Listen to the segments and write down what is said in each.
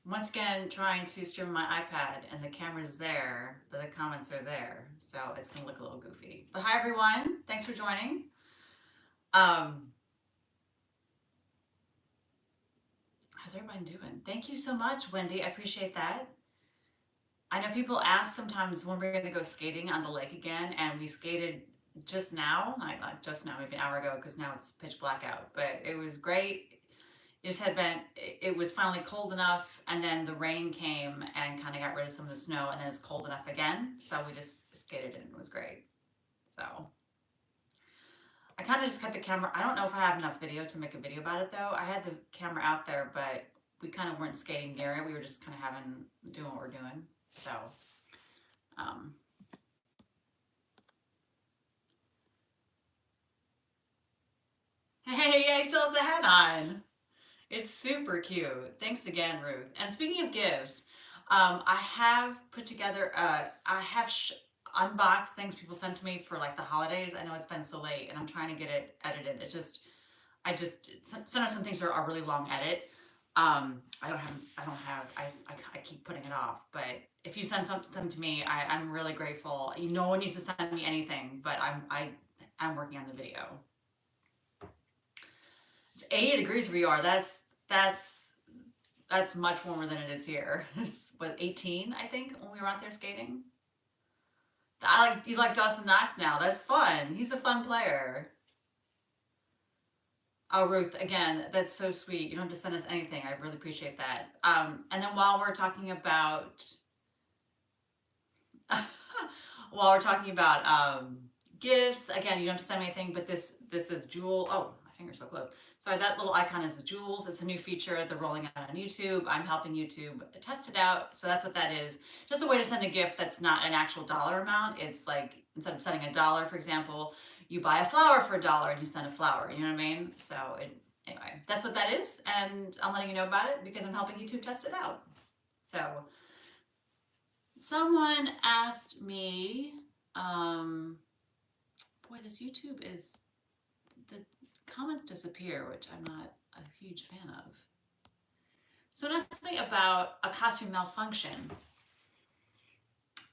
Once again, trying to stream my iPad and the camera's there, but the comments are there. So it's gonna look a little goofy. But hi everyone, thanks for joining. Um, how's everybody doing? Thank you so much, Wendy. I appreciate that. I know people ask sometimes when we're gonna go skating on the lake again, and we skated just now, not just now, maybe an hour ago, because now it's pitch black out, but it was great. It just had been, it was finally cold enough, and then the rain came and kind of got rid of some of the snow, and then it's cold enough again, so we just skated in. It was great. So I kind of just cut the camera. I don't know if I have enough video to make a video about it though. I had the camera out there, but we kind of weren't skating near it. We were just kind of doing what we're doing. So, um, hey, I still has the hat on. It's super cute. Thanks again, Ruth. And speaking of gifts, I have put together, I have unboxed things people sent to me for like the holidays. I know it's been so late and I'm trying to get it edited. Sometimes some things are really long edit. I keep putting it off, but if you send something to me, I'm really grateful. No one needs to send me anything, but I'm working on the video. It's 80 degrees where you are. That's much warmer than it is here. It's what, 18, I think, when we were out there skating. You like Dawson Knox now. That's fun. He's a fun player. Oh, Ruth, again, that's so sweet. You don't have to send us anything. I really appreciate that. And then while we're talking about gifts, again, you don't have to send me anything, but this is Jewel. Oh, my finger's so close. Sorry, that little icon is Jules. It's a new feature they're rolling out on YouTube. I'm helping YouTube test it out. So that's what that is. Just a way to send a gift that's not an actual dollar amount. It's like, instead of sending $1, for example, you buy a flower for $1 and you send a flower. You know what I mean? Anyway, that's what that is. And I'm letting you know about it because I'm helping YouTube test it out. So someone asked me, boy, this YouTube is, the comments disappear, which I'm not a huge fan of. So it asked me about a costume malfunction.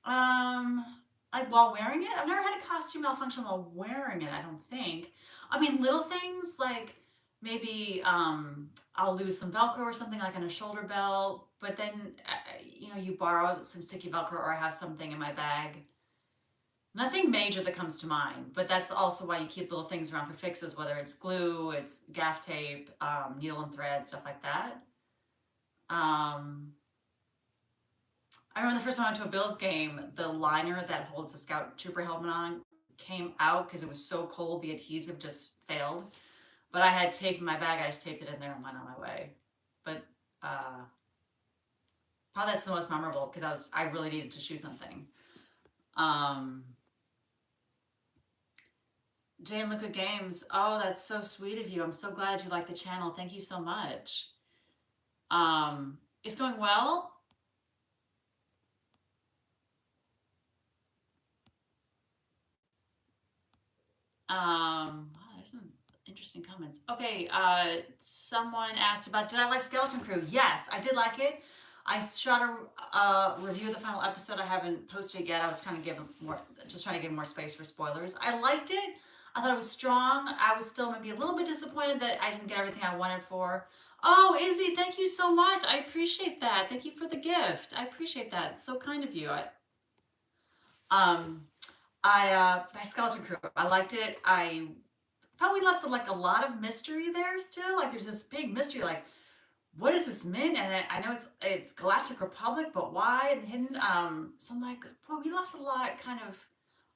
Like while wearing it? I've never had a costume malfunction while wearing it, I don't think. I mean, little things like maybe I'll lose some Velcro or something like on a shoulder belt, but then, you borrow some sticky Velcro or I have something in my bag. Nothing major that comes to mind, but that's also why you keep little things around for fixes, whether it's glue, it's gaff tape, needle and thread, stuff like that. I remember the first time I went to a Bills game, the liner that holds the Scout Trooper helmet on came out because it was so cold, the adhesive just failed. But I had tape in my bag, I just taped it in there and went on my way. But probably that's the most memorable because I really needed to shoot something. Jay and Luca Games, oh, that's so sweet of you. I'm so glad you like the channel. Thank you so much. It's going well. Wow, there's some interesting comments. Okay, someone asked about, did I like Skeleton Crew? Yes, I did like it. I shot a review of the final episode. I haven't posted it yet. I was trying to give more space for spoilers. I liked it. I thought it was strong. I was still maybe a little bit disappointed that I didn't get everything I wanted for. Oh, Izzy, thank you so much. I appreciate that. Thank you for the gift. I appreciate that. It's so kind of you. By Skeleton Crew, I liked it. I thought we left like a lot of mystery there still. Like there's this big mystery, like what does this mean? And I know it's Galactic Republic, but why and hidden? So I'm like, boy, we left a lot kind of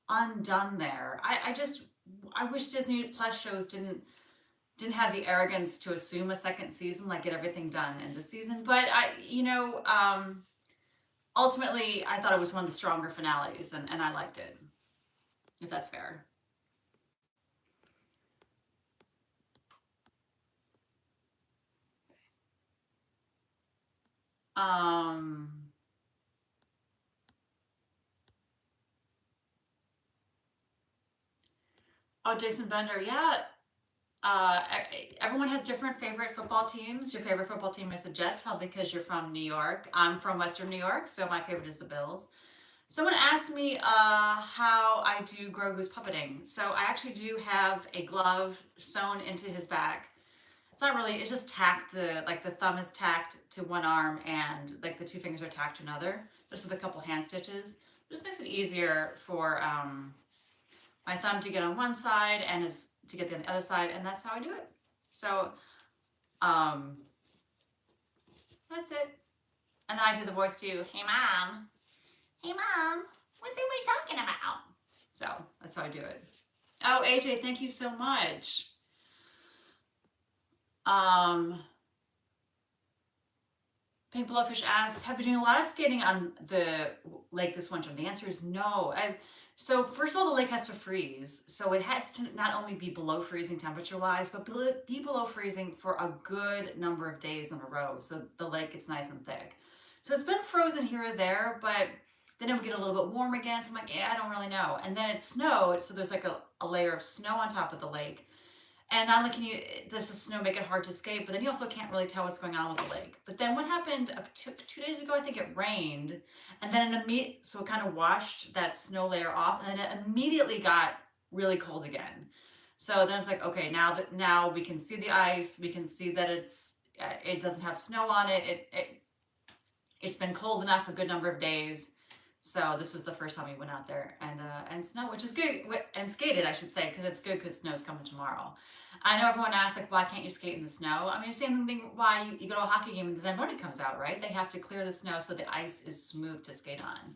undone there. I wish Disney Plus shows didn't have the arrogance to assume a second season, like get everything done in the season. But ultimately, I thought it was one of the stronger finales, and I liked it, if that's fair. Oh, Jason Bender, yeah. Everyone has different favorite football teams. Your favorite football team is the Jets, probably because you're from New York. I'm from Western New York, so my favorite is the Bills. Someone asked me how I do Grogu's puppeting. So I actually do have a glove sewn into his back. It's not really, it's just tacked, like the thumb is tacked to one arm and like the two fingers are tacked to another, just with a couple hand stitches. It just makes it easier for my thumb to get on one side and is to get on the other side, and that's how I do it. So um, that's it. And then I do the voice too. Hey mom, hey mom, what's everybody talking about? So that's how I do it. Oh, AJ, thank you so much. Um, Pink Blowfish asks, have you been doing a lot of skating on the lake this winter? The answer is no. So first of all, the lake has to freeze. So it has to not only be below freezing temperature wise, but be below freezing for a good number of days in a row. So the lake gets nice and thick. So it's been frozen here or there, but then it would get a little bit warm again. So I'm like, yeah, I don't really know. And then it snowed. So there's like a layer of snow on top of the lake. And not only can you, does the snow make it hard to skate, but then you also can't really tell what's going on with the lake. But then what happened 2 days ago, I think it rained, and then so it kind of washed that snow layer off, and then it immediately got really cold again. So then it's like, okay, now we can see the ice, we can see that it doesn't have snow on it. It's been cold enough a good number of days. So this was the first time we went out there and snow, which is good, and skated, I should say, because it's good because snow's coming tomorrow. I know everyone asks, like, why can't you skate in the snow? I mean, same thing why you go to a hockey game and the Zamboni comes out, right? They have to clear the snow so the ice is smooth to skate on.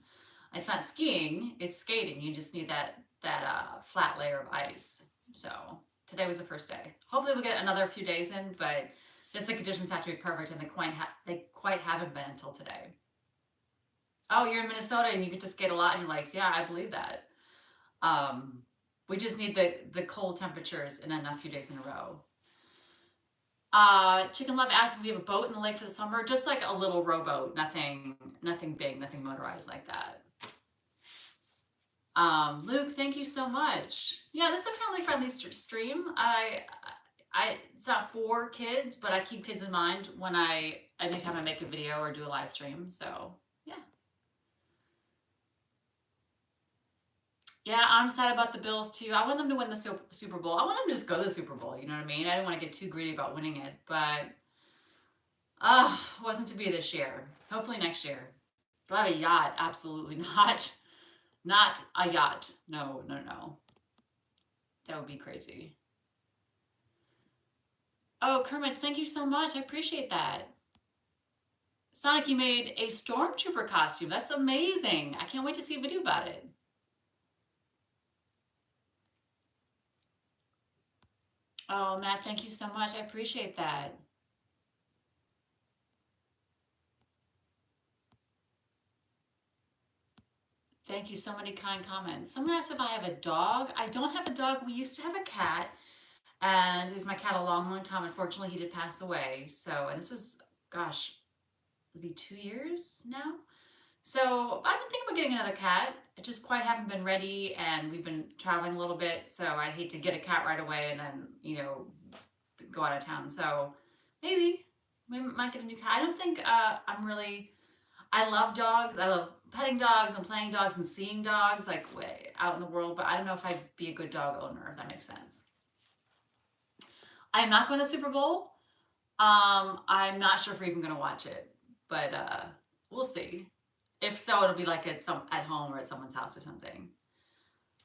It's not skiing, it's skating. You just need that flat layer of ice. So today was the first day. Hopefully we'll get another few days in, but just the conditions have to be perfect, and they quite haven't been until today. Oh, you're in Minnesota and you get to skate a lot in your lakes. Yeah, I believe that. Um, we just need the cold temperatures in enough few days in a row. Chicken Love asked if we have a boat in the lake for the summer. Just like a little rowboat, nothing big, nothing motorized like that. Luke, thank you so much. Yeah, this is a family-friendly stream. It's not for kids, but I keep kids in mind anytime I make a video or do a live stream. So yeah. Yeah, I'm sad about the Bills too. I want them to win the Super Bowl. I want them to just go to the Super Bowl. You know what I mean? I didn't want to get too greedy about winning it, but wasn't to be this year. Hopefully next year. Do I have a yacht? Absolutely not. Not a yacht. No, no, no. That would be crazy. Oh, Kermit, thank you so much. I appreciate that. Sonic, you made a Stormtrooper costume. That's amazing. I can't wait to see a video about it. Oh, Matt, thank you so much. I appreciate that. Thank you. So many kind comments. Someone asked if I have a dog. I don't have a dog. We used to have a cat, and it was my cat a long, long time. Unfortunately, he did pass away. So, and this was, gosh, it'll be 2 years now. So I've been thinking about getting another cat. I just quite haven't been ready, and we've been traveling a little bit. So I'd hate to get a cat right away and then, go out of town. So maybe we might get a new cat. I don't think I'm really. I love dogs. I love petting dogs and playing dogs and seeing dogs like way out in the world, but I don't know if I'd be a good dog owner, if that makes sense. I'm not going to the Super Bowl. I'm not sure if we're even going to watch it, but we'll see. If so, it'll be like at home or at someone's house or something.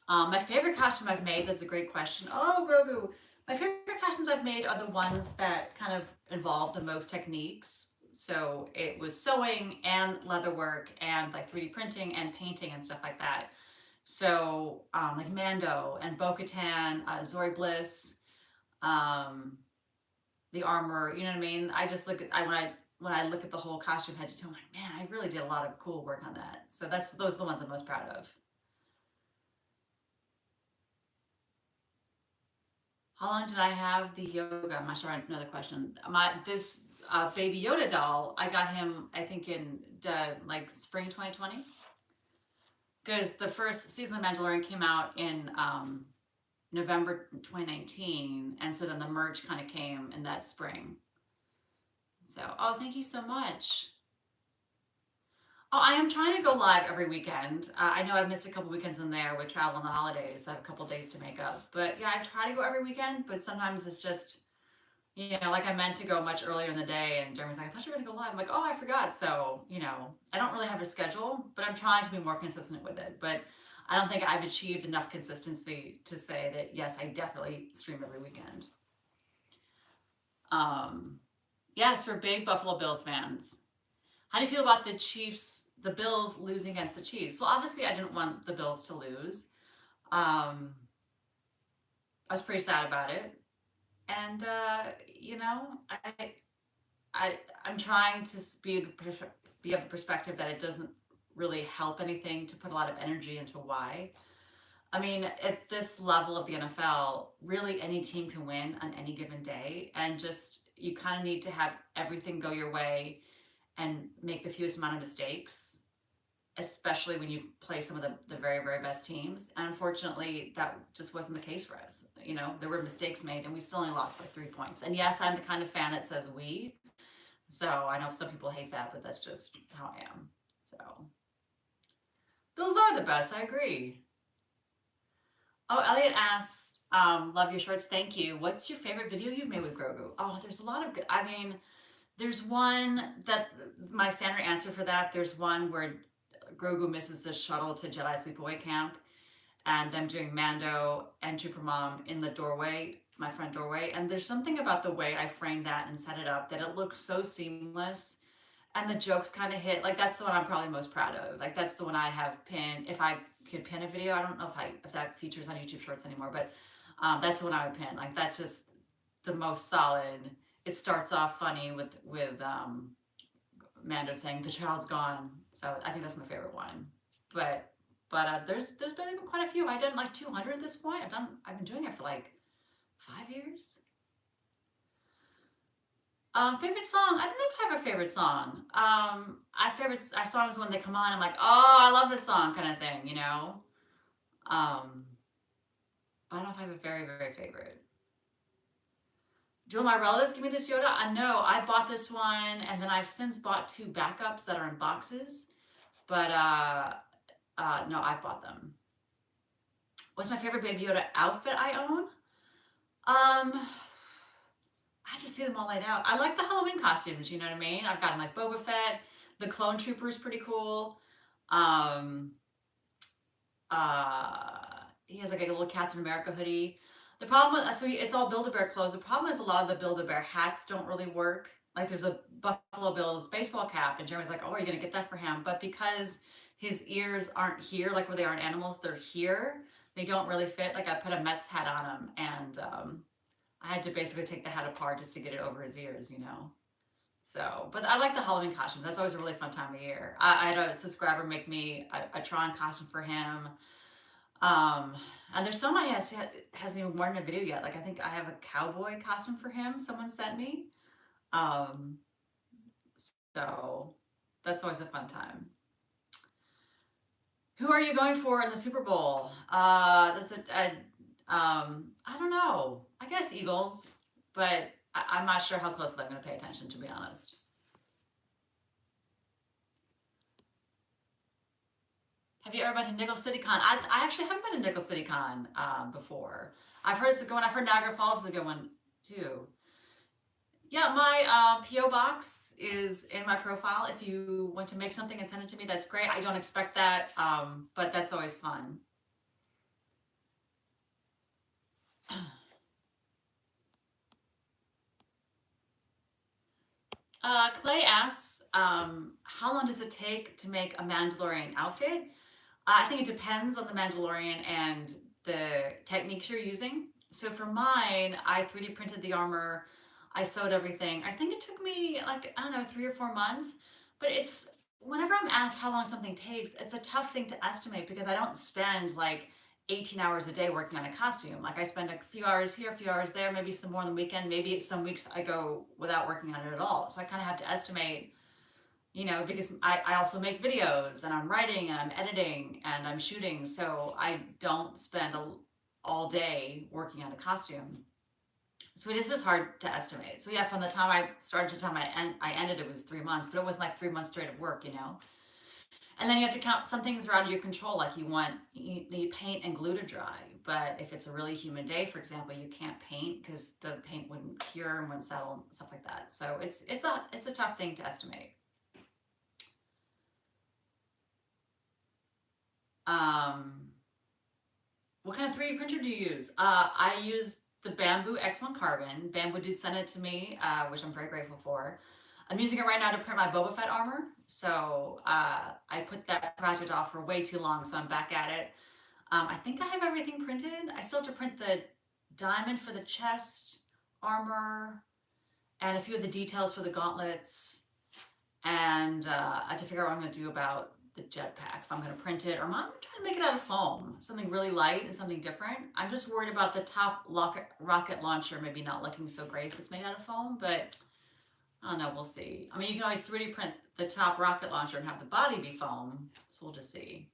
My favorite costume I've made, that's a great question. Oh, Grogu. My favorite costumes I've made are the ones that kind of involve the most techniques. So it was sewing and leather work and like 3D printing and painting and stuff like that. So like Mando and Bo-Katan, Zori Bliss, um, the armor, you know what I mean? I just when I look at the whole costume head to toe, I'm like, man, I really did a lot of cool work on that. So those are the ones I'm most proud of. How long did I have the yoga? I'm not sure I know the question. This Baby Yoda doll, I got him, I think in like spring 2020. Because the first season of Mandalorian came out in November 2019. And so then the merch kind of came in that spring. So, oh, thank you so much. Oh, I am trying to go live every weekend. I know I've missed a couple weekends in there with travel and the holidays. I have a couple days to make up. But yeah, I try to go every weekend, but sometimes it's just, like I meant to go much earlier in the day, and Jeremy's like, I thought you were gonna go live. I'm like, oh, I forgot. So, I don't really have a schedule, but I'm trying to be more consistent with it. But I don't think I've achieved enough consistency to say that, yes, I definitely stream every weekend. Um, yes, for big Buffalo Bills fans. How do you feel about the Bills losing against the Chiefs? Well, obviously, I didn't want the Bills to lose. Um, I was pretty sad about it. And, I, I'm trying to be of the perspective that it doesn't really help anything to put a lot of energy into why. I mean, at this level of the NFL, really any team can win on any given day. And just, you kind of need to have everything go your way and make the fewest amount of mistakes, especially when you play some of the very, very best teams. And unfortunately, that just wasn't the case for us. There were mistakes made and we still only lost by 3 points. And yes, I'm the kind of fan that says we. So I know some people hate that, but that's just how I am. So Bills are the best. I agree. Oh, Elliot asks, love your shorts. Thank you. What's your favorite video you've made with Grogu? Oh, there's a lot of good. I mean, there's one that my standard answer for that. There's one where Grogu misses the shuttle to Jedi Sleepaway Camp, and I'm doing Mando and Trooper Mom in the doorway, my front doorway. And there's something about the way I framed that and set it up that it looks so seamless, and the jokes kind of hit. Like, that's the one I'm probably most proud of. Like, that's the one I have pinned. If I could pin a video, I don't know if that features on YouTube Shorts anymore, but that's the one I would pin. Like, that's just the most solid. It starts off funny with Mando saying the child's gone, so I think that's my favorite one. But there's been quite a few. I've done like 200 at this point. I've been doing it for like 5 years. Favorite song? I don't know if I have a favorite song. I songs when they come on. I'm like, oh, I love this song, kind of thing, But I don't know if I have a very, very favorite. Do my relatives give me this Yoda? I know I bought this one, and then I've since bought 2 backups that are in boxes. But no, I bought them. What's my favorite Baby Yoda outfit I own? I have to see them all laid out. I like the Halloween costumes, you know what I mean? I've got them like Boba Fett. The Clone Trooper is pretty cool. He has like a little Captain America hoodie. The problem with, so it's all Build-A-Bear clothes. The problem is a lot of the Build-A-Bear hats don't really work. Like, there's a Buffalo Bills baseball cap, and Jeremy's like, oh, are you gonna get that for him? But because his ears aren't here, like where they are in animals, they're here. They don't really fit. Like, I put a Mets hat on him, and I had to basically take the hat apart just to get it over his ears, So, but I like the Halloween costume. That's always a really fun time of year. I had a subscriber make me a Tron costume for him. And there's some hasn't even worn in a video yet. Like, I think I have a cowboy costume for him someone sent me. So that's always a fun time. Who are you going for in the Super Bowl? That's I don't know. I guess Eagles, but I'm not sure how closely I'm going to pay attention, to be honest. Have you ever been to Nickel City Con? I actually haven't been to Nickel City Con before. I've heard it's a good one. I've heard Niagara Falls is a good one too. Yeah, my P.O. box is in my profile. If you want to make something and send it to me, that's great. I don't expect that, but that's always fun. Clay asks, how long does it take to make a Mandalorian outfit? I think it depends on the Mandalorian and the techniques you're using. So for mine, I 3D printed the armor, I sewed everything. I think it took me like, I don't know, 3 or 4 months, but whenever I'm asked how long something takes, it's a tough thing to estimate because I don't spend like 18 hours a day working on a costume. Like, I spend a few hours here, a few hours there, maybe some more on the weekend. Maybe some weeks I go without working on it at all. So I kind of have to estimate, because I also make videos and I'm writing and I'm editing and I'm shooting. So I don't spend all day working on a costume. So it is just hard to estimate. So yeah, from the time I started to the time I ended, it was 3 months, but it wasn't like 3 months straight of work, you know? And then you have to count some things are out of your control, like you need paint and glue to dry. But if it's a really humid day, for example, you can't paint because the paint wouldn't cure and wouldn't settle, stuff like that. So it's a tough thing to estimate. Um, what kind of 3D printer do you use? I use the Bamboo X1 Carbon. Bamboo did send it to me, which I'm very grateful for. I'm using it right now to print my Boba Fett armor. So I put that project off for way too long, so I'm back at it. I think I have everything printed. I still have to print the diamond for the chest armor and a few of the details for the gauntlets. And I have to figure out what I'm going to do about the jetpack. If I'm going to print it, or I'm trying to make it out of foam, something really light and something different. I'm just worried about the top rocket launcher maybe not looking so great if it's made out of foam, but I don't know, we'll see. I mean, you can always 3D print the top rocket launcher and have the body be foam, so we'll just see.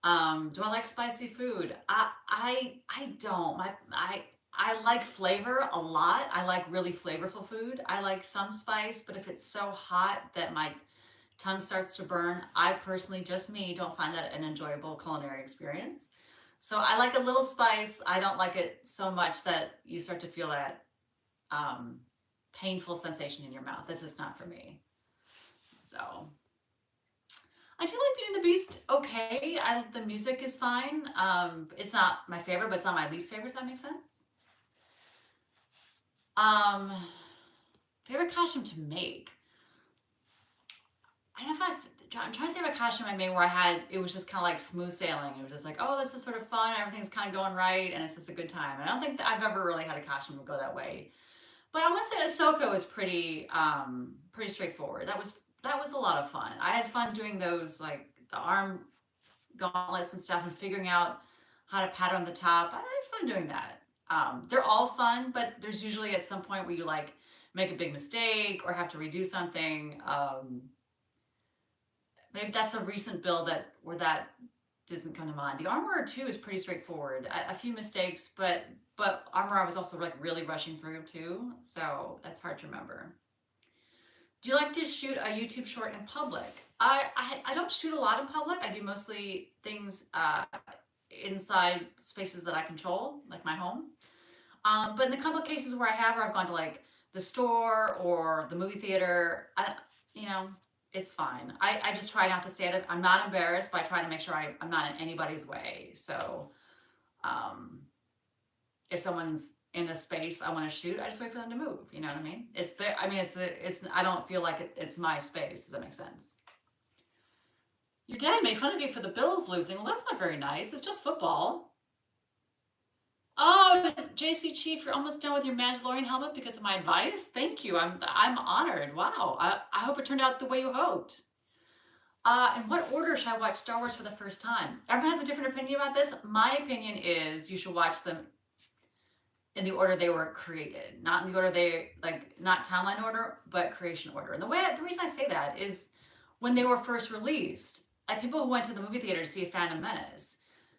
Do I like spicy food? I don't. I like flavor a lot. I like really flavorful food. I like some spice, but if it's so hot that my tongue starts to burn, I personally, just me, don't find that an enjoyable culinary experience. So I like a little spice. I don't like it so much that you start to feel that um, painful sensation in your mouth. That's just not for me. So I do like Beauty and the Beast. Okay, the music is fine. It's not my favorite, but it's not my least favorite. If that makes sense. Um, Favorite costume to make. I don't know if I'm trying to think of a costume I made where it was just kind of like smooth sailing. It was just like, oh, this is sort of fun. Everything's kind of going right, and it's just a good time. And I don't think that I've ever really had a costume go that way. But I want to say Ahsoka was pretty straightforward. That was a lot of fun. I had fun doing those, like the arm gauntlets and stuff, and figuring out how to pattern the top. I had fun doing that. They're all fun, but there's usually at some point where you like make a big mistake or have to redo something. Maybe that's a recent build where that doesn't come to mind. The Armorer 2 is pretty straightforward. A few mistakes, but Armor I was also like really rushing through too, so that's hard to remember. Do you like to shoot a YouTube short in public? I don't shoot a lot in public. I do mostly things inside spaces that I control, like my home. But in the couple of cases where I've gone to like the store or the movie theater, you know, it's fine. I just try not to stay at it. I'm not embarrassed, but I try to make sure I'm not in anybody's way. So um, if someone's in a space I want to shoot, I just wait for them to move. You know what I mean? It's there. I mean, I don't feel like it's my space. Does that make sense? Your dad made fun of you for the Bills losing. Well, that's not very nice. It's just football. Oh, JC Chief, you're almost done with your Mandalorian helmet because of my advice. Thank you. I'm honored. Wow. I hope it turned out the way you hoped. In what order should I watch Star Wars for the first time? Everyone has a different opinion about this. My opinion is you should watch them in the order they were created, not in the order not timeline order, but creation order. And the reason I say that is when they were first released, like people who went to the movie theater to see a Phantom Menace,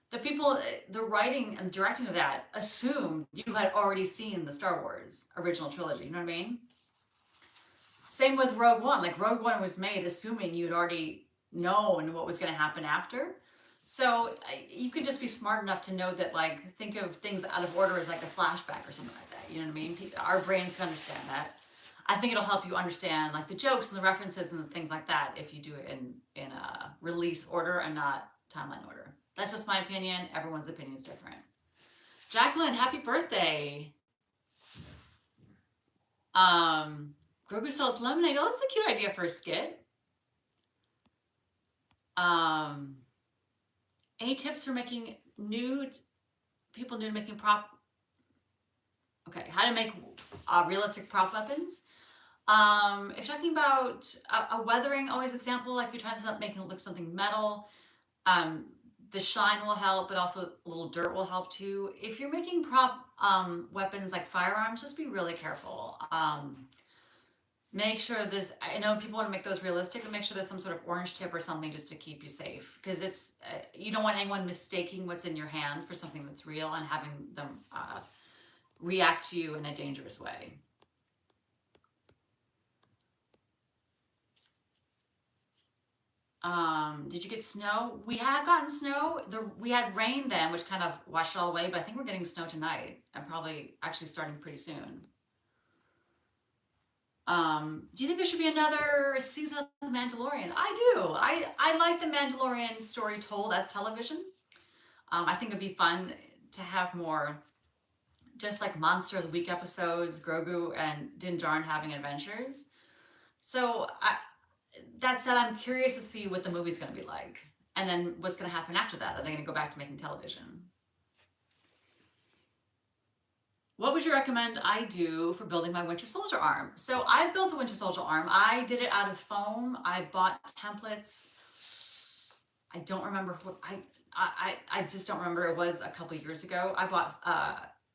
the writing and directing of that assumed you had already seen the Star Wars original trilogy. You know what I mean? Same with Rogue One. Like Rogue One was made assuming you'd already known what was going to happen after. So you can just be smart enough to know that, like, think of things out of order as like a flashback or something like that. You know what I mean? Our brains can understand that. I think it'll help you understand like the jokes and the references and the things like that if you do it in a release order and not timeline order. That's just my opinion. Everyone's opinion is different. Jacqueline, happy birthday. Grogu sells lemonade. Oh, that's a cute idea for a skit. Any tips for making people new to making prop? Okay, how to make realistic prop weapons. If you're talking about a weathering, always example, like if you're trying to make it look something metal, the shine will help, but also a little dirt will help too. If you're making prop weapons like firearms, just be really careful. Make sure this, I know people want to make those realistic, but make sure there's some sort of orange tip or something just to keep you safe. Because you don't want anyone mistaking what's in your hand for something that's real and having them react to you in a dangerous way. Did you get snow? We have gotten snow. We had rain then, which kind of washed it all away, but I think we're getting snow tonight and probably actually starting pretty soon. Do you think there should be another season of The Mandalorian? I do. I like The Mandalorian story told as television. I think it'd be fun to have more just like Monster of the Week episodes, Grogu and Din Djarin having adventures. So that said, I'm curious to see what the movie's going to be like. And then what's going to happen after that? Are they going to go back to making television? What would you recommend I do for building my Winter Soldier arm? So I built a Winter Soldier arm. I did it out of foam. I bought templates. I don't remember what I just don't remember. It was a couple years ago. I bought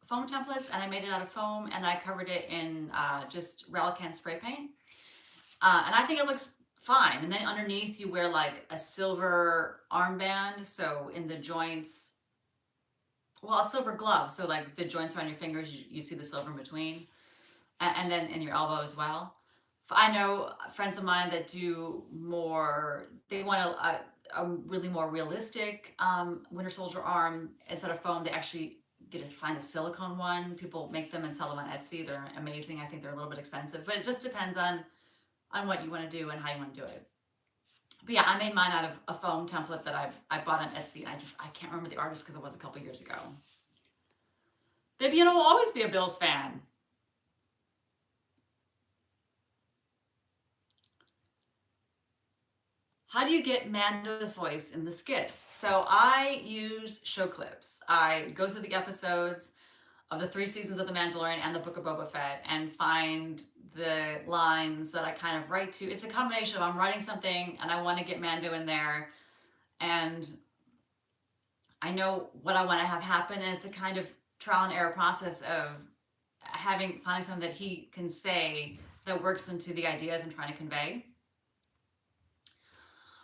foam templates and I made it out of foam and I covered it in just Relican spray paint. And I think it looks fine. And then underneath you wear like a silver armband. So in the joints, well, a silver glove. So like the joints around your fingers, you see the silver in between. And then in your elbow as well. I know friends of mine that do more, they want a really more realistic Winter Soldier arm. Instead of foam, they actually get to find a silicone one. People make them and sell them on Etsy. They're amazing. I think they're a little bit expensive, but it just depends on what you want to do and how you want to do it. But yeah, I made mine out of a foam template that I bought on Etsy, and I can't remember the artist because it was a couple years ago. Vivian will always be a Bills fan. How do you get Mando's voice in the skits? So I use show clips. I go through the episodes of the 3 seasons of The Mandalorian and the Book of Boba Fett and find the lines that I kind of write to. It's a combination of I'm writing something and I want to get Mando in there and I know what I want to have happen, and it's a kind of trial and error process of finding something that he can say that works into the ideas I'm trying to convey.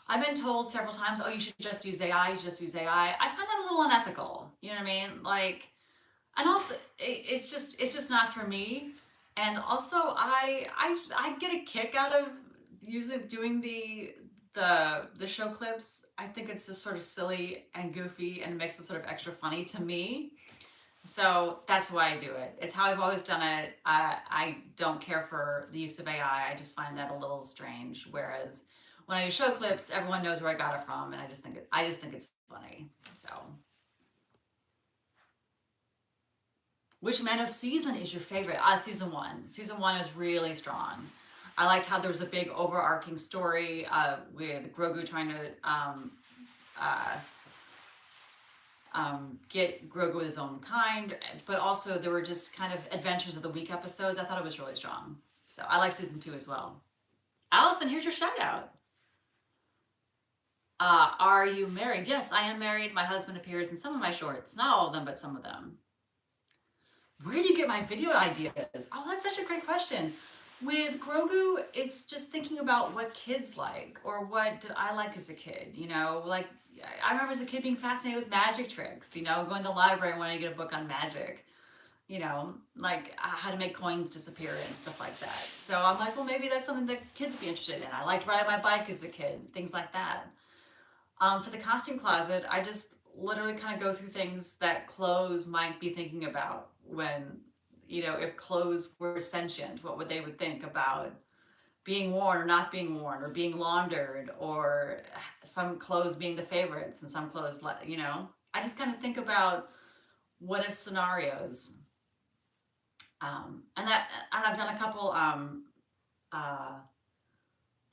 I've been told several times, oh, you should just use AI, you should just use AI. I find that a little unethical. You know what I mean? Like, and also it's just not for me. And also I get a kick out of doing the show clips. I think it's just sort of silly and goofy and makes it sort of extra funny to me. So that's why I do it. It's how I've always done it. I don't care for the use of AI. I just find that a little strange. Whereas when I use show clips, everyone knows where I got it from, and I just think it's funny. So, which Mando season is your favorite? Season one. Season one is really strong. I liked how there was a big overarching story with Grogu trying to uh, get Grogu with his own kind, but also there were just kind of adventures of the week episodes. I thought it was really strong. So I like season two as well. Allison, here's your shout out. Are you married? Yes, I am married. My husband appears in some of my shorts. Not all of them, but some of them. Where do you get my video ideas? Oh, that's such a great question. With Grogu, it's just thinking about what kids like or what did I like as a kid. Like I remember as a kid being fascinated with magic tricks, going to the library and wanting to get a book on magic, like how to make coins disappear and stuff like that. So I'm like, well, maybe that's something that kids would be interested in. I liked riding my bike as a kid, things like that. For the costume closet, I just literally kind of go through things that clothes might be thinking about when, if clothes were sentient, what would they would think about being worn or not being worn or being laundered or some clothes being the favorites and some clothes, I just kind of think about what if scenarios. And I've done a couple uh,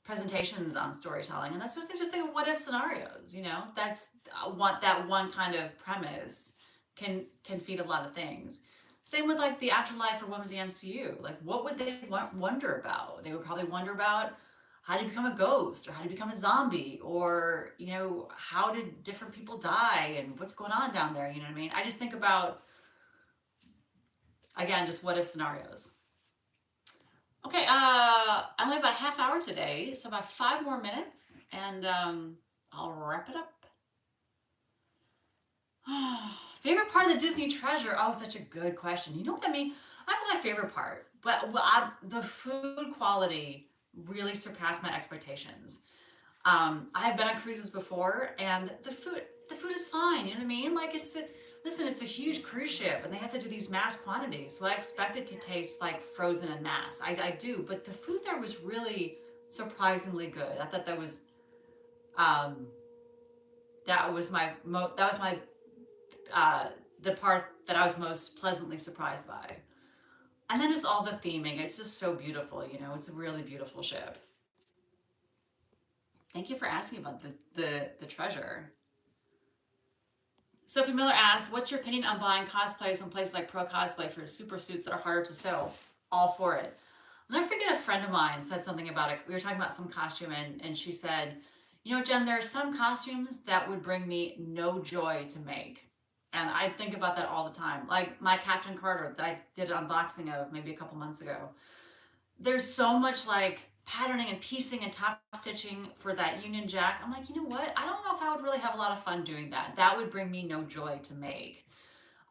presentations on storytelling, and that's what they just think of what if scenarios. That's that one kind of premise can feed a lot of things. Same with like the afterlife for women in the MCU. Like, what would they wonder about? They would probably wonder about how to become a ghost or how to become a zombie or how did different people die and what's going on down there. You know what I mean? I just think about, again, just what if scenarios. Okay, I'm only about a half hour today, so about 5 more minutes, and I'll wrap it up. Favorite part of the Disney treasure? Oh, such a good question. You know what I mean? I don't know my favorite part, but the food quality really surpassed my expectations. I have been on cruises before, and the food is fine. You know what I mean? Like listen, it's a huge cruise ship, and they have to do these mass quantities, so I expect it to taste like frozen and mass. I do, but the food there was really surprisingly good. I thought um, that was my uh, the part that I was most pleasantly surprised by. And then just all the theming. It's just so beautiful, you know. It's a really beautiful ship. Thank you for asking about the treasure. Sophie Miller asks, what's your opinion on buying cosplays from places like Pro Cosplay for super suits that are harder to sew? All for it. I'll never forget a friend of mine said something about it. We were talking about some costume, and she said, you know, Jen, there are some costumes that would bring me no joy to make. And I think about that all the time. Like my Captain Carter that I did an unboxing of maybe a couple months ago. There's so much like patterning and piecing and top stitching for that Union Jack. I'm like, you know what? I don't know if I would really have a lot of fun doing that. That would bring me no joy to make.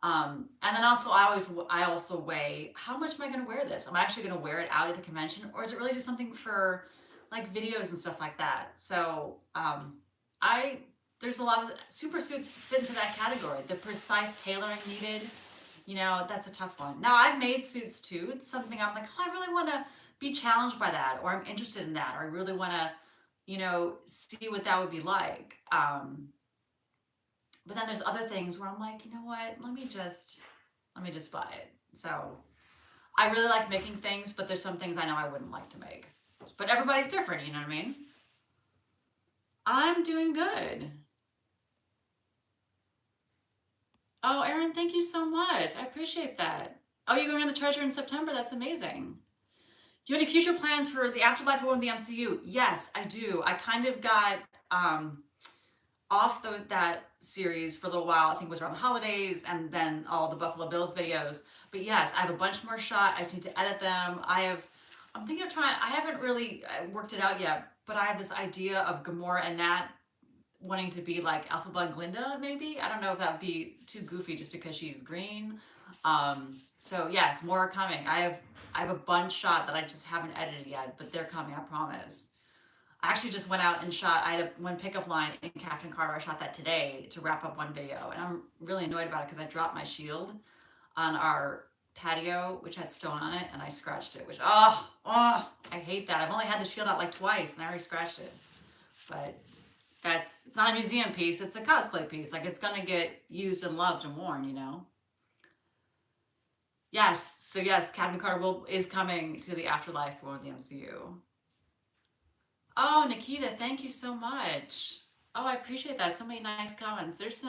And then also I also weigh how much am I going to wear this? Am I actually going to wear it out at a convention, or is it really just something for like videos and stuff like that? So I there's a lot of super suits fit into that category. The precise tailoring needed, you know, that's a tough one. Now I've made suits too. It's something I'm like, oh, I really want to be challenged by that, or I'm interested in that, or I really want to, you know, see what that would be like. But then there's other things where I'm like, you know what? Let me just buy it. So I really like making things, but there's some things I know I wouldn't like to make. But everybody's different, you know what I mean? I'm doing good. Oh, Erin, thank you so much. I appreciate that. Oh, you're going on the treasure in September? That's amazing. Do you have any future plans for the afterlife or the MCU? Yes, I do. I kind of got um, off that series for a little while. I think it was around the holidays, and then all the Buffalo Bills videos. But yes, I have a bunch more shot. I just need to edit them. I'm thinking of trying. I haven't really worked it out yet, but I have this idea of Gamora and Nat wanting to be like Alphaba and Glinda. Maybe I don't know if that would be too goofy just because she's green. So yes, more are coming. I have a bunch shot that I just haven't edited yet, but they're coming. I promise. I actually just went out and shot. I had one pickup line in Captain Carter. I shot that today to wrap up one video, and I'm really annoyed about it because I dropped my shield on our patio, which had stone on it, and I scratched it. Which I hate that. I've only had the shield out like twice, and I already scratched it. But it's not a museum piece. It's a cosplay piece. Like it's gonna get used and loved and worn, you know. Yes. So yes, Captain Carter is coming to the afterlife for the MCU. Oh, Nikita, thank you so much. Oh, I appreciate that. So many nice comments. There's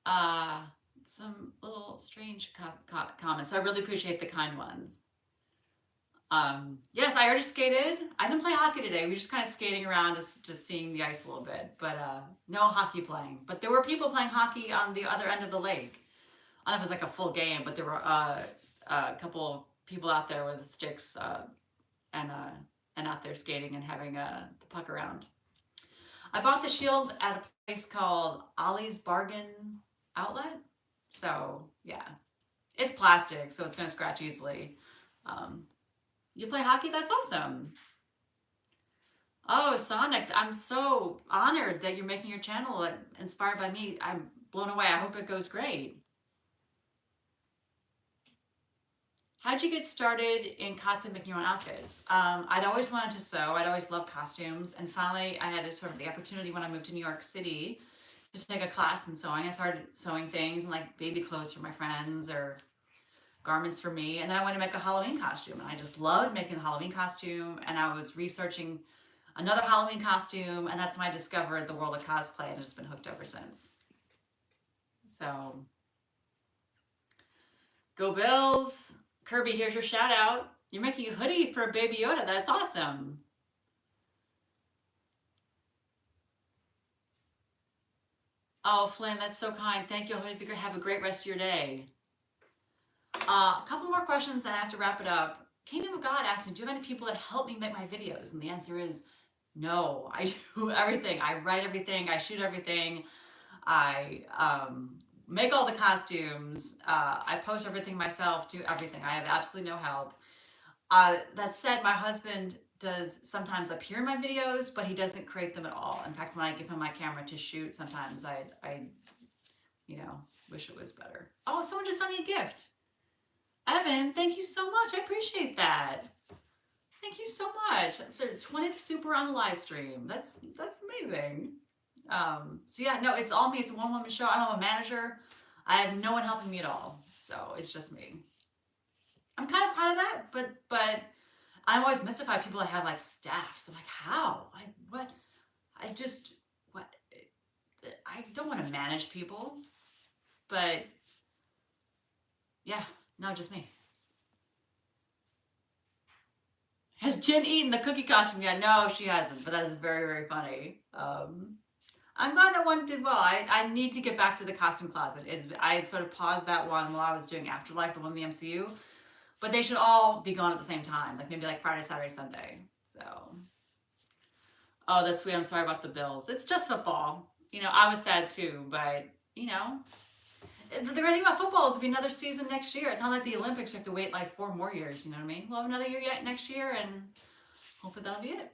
uh some little strange comments. So I really appreciate the kind ones. Yes, I already skated. I didn't play hockey today. We were just kind of skating around, just seeing the ice a little bit, but no hockey playing. But there were people playing hockey on the other end of the lake. I don't know if it was like a full game, but there were a couple people out there with sticks and uh, and out there skating and having the puck around. I bought the shield at a place called Ollie's Bargain Outlet. So yeah, it's plastic, so it's gonna scratch easily. Um, you play hockey? That's awesome. Oh, Sonic, I'm so honored that you're making your channel inspired by me. I'm blown away. I hope it goes great. How'd you get started in costume making your own outfits? I'd always wanted to sew. I'd always loved costumes. And finally, I had sort of the opportunity when I moved to New York City to take a class in sewing. I started sewing things and like baby clothes for my friends or garments for me. And then I wanted to make a Halloween costume. And I just loved making the Halloween costume. And I was researching another Halloween costume. And that's when I discovered the world of cosplay. And I've just been hooked ever since. So, go Bills. Kirby, here's your shout out. You're making a hoodie for Baby Yoda. That's awesome. Oh, Flynn, that's so kind. Thank you. I hope you have a great rest of your day. A couple more questions and I have to wrap it up. Kingdom of God asked me, do you have any people that help me make my videos? And the answer is no. I do everything. I write everything. I shoot everything. I make all the costumes. I post everything myself, do everything. I have absolutely no help. That said, my husband does sometimes appear in my videos, but he doesn't create them at all. In fact, when I give him my camera to shoot, sometimes I you know, wish it was better. Oh, someone just sent me a gift. Evan, thank you so much. I appreciate that. Thank you so much for the 20th super on the live stream. That's amazing. So yeah, no, it's all me. It's a one-woman show. I don't have a manager. I have no one helping me at all. So it's just me. I'm kind of proud of that, but I'm always mystified people that have like staffs. I'm like, how? Like what? I just what? I don't want to manage people, but yeah, no, just me. Has Jen eaten the cookie costume yet? No, she hasn't, but that is very, very funny. I'm glad that one did well. I need to get back to the costume closet. I sort of paused that one while I was doing Afterlife, the one in the MCU. But they should all be gone at the same time, like maybe like Friday, Saturday, Sunday. So, oh, that's sweet. I'm sorry about the Bills. It's just football. You know, I was sad too, but you know, the great thing about football is it'll be another season next year. It's not like the Olympics. You have to wait like 4 more years. You know what I mean? We'll have another year yet next year, and hopefully that'll be it.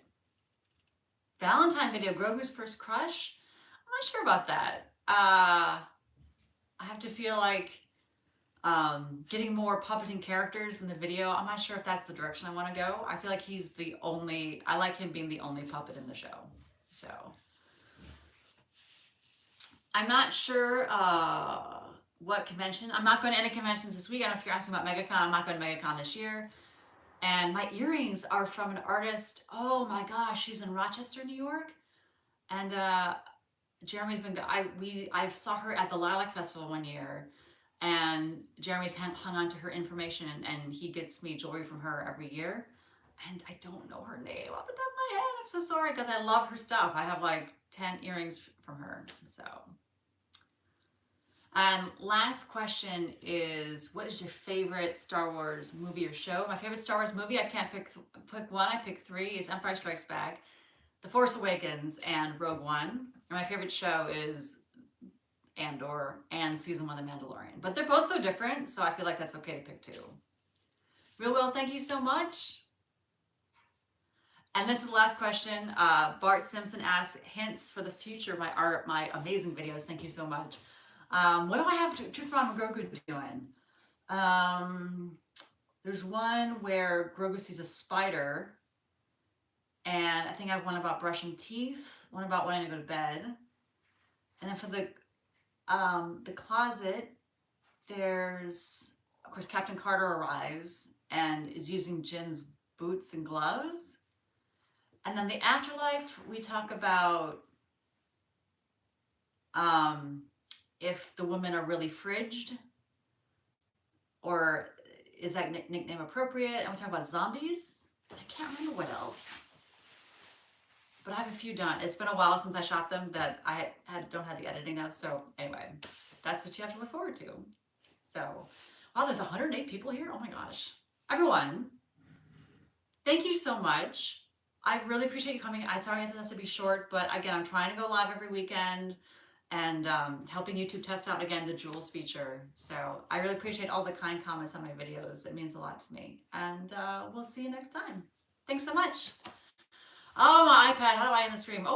Valentine video, Grogu's first crush. I'm not sure about that. I have to feel like getting more puppeting characters in the video. I'm not sure if that's the direction I want to go. I feel like he's the only, I like him being the only puppet in the show. So I'm not sure what convention. I'm not going to any conventions this week. I don't know if you're asking about MegaCon. I'm not going to MegaCon this year. And my earrings are from an artist. Oh my gosh, she's in Rochester, New York. And Jeremy's been, I saw her at the Lilac Festival one year, and Jeremy's hung on to her information, and he gets me jewelry from her every year. And I don't know her name off the top of my head. I'm so sorry, because I love her stuff. I have like 10 earrings from her. So. Last question is, what is your favorite Star Wars movie or show? My favorite Star Wars movie, I can't pick one, I pick 3, is Empire Strikes Back, The Force Awakens, and Rogue One. And my favorite show is Andor and season 1 of The Mandalorian. But they're both so different, so I feel like that's okay to pick 2. Real Will, thank you so much. And this is the last question. Bart Simpson asks, hints for the future, my amazing videos. Thank you so much. What do I have to from Grogu doing? There's one where Grogu sees a spider, and I think I have one about brushing teeth, one about wanting to go to bed, and then for the closet, there's, of course, Captain Carter arrives and is using Jin's boots and gloves, and then the afterlife, we talk about if the women are really fridged, or is that nickname appropriate? And we talk about zombies. I can't remember what else. But I have a few done. It's been a while since I shot them that I don't have the editing now. So anyway, that's what you have to look forward to. So, wow, there's 108 people here. Oh my gosh. Everyone, thank you so much. I really appreciate you coming. I'm sorry this has to be short, but again, I'm trying to go live every weekend and helping YouTube test out again the jewels feature. So I really appreciate all the kind comments on my videos. It means a lot to me. And we'll see you next time. Thanks so much. Oh, my iPad, how do I end the stream? Oh.